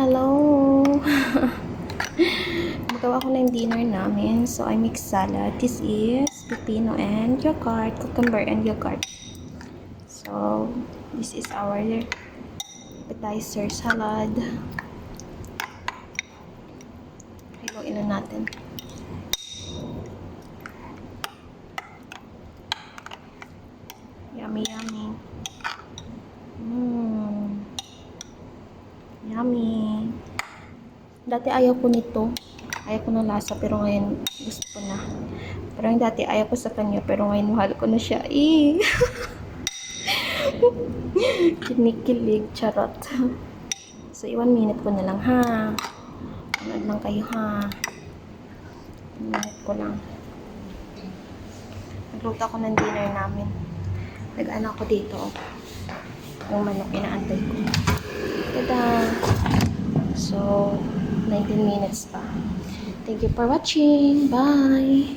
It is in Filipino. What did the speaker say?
Hello! Magawa ko na yung dinner namin. So, I mix salad. This is pepino and yogurt. Cucumber and yogurt. So, this is our appetizer salad. Haluin na natin. Yummy, yummy. Yummy. Dati ayaw ko nito. Ayaw ko ng lasa, pero ngayon gusto ko na. Pero yung dati ayaw ko sa kanya, pero ngayon mahal ko na siya. Kinikilig, charot. So, 1 minute ko na lang, ha? Anood lang kayo, ha? 1 minute ko lang. Nagluto ako ng dinner namin. Nag-ano ako dito. Yung manok, inaantay ko. Tada! So, 19 minutes pa. Thank you for watching. Bye!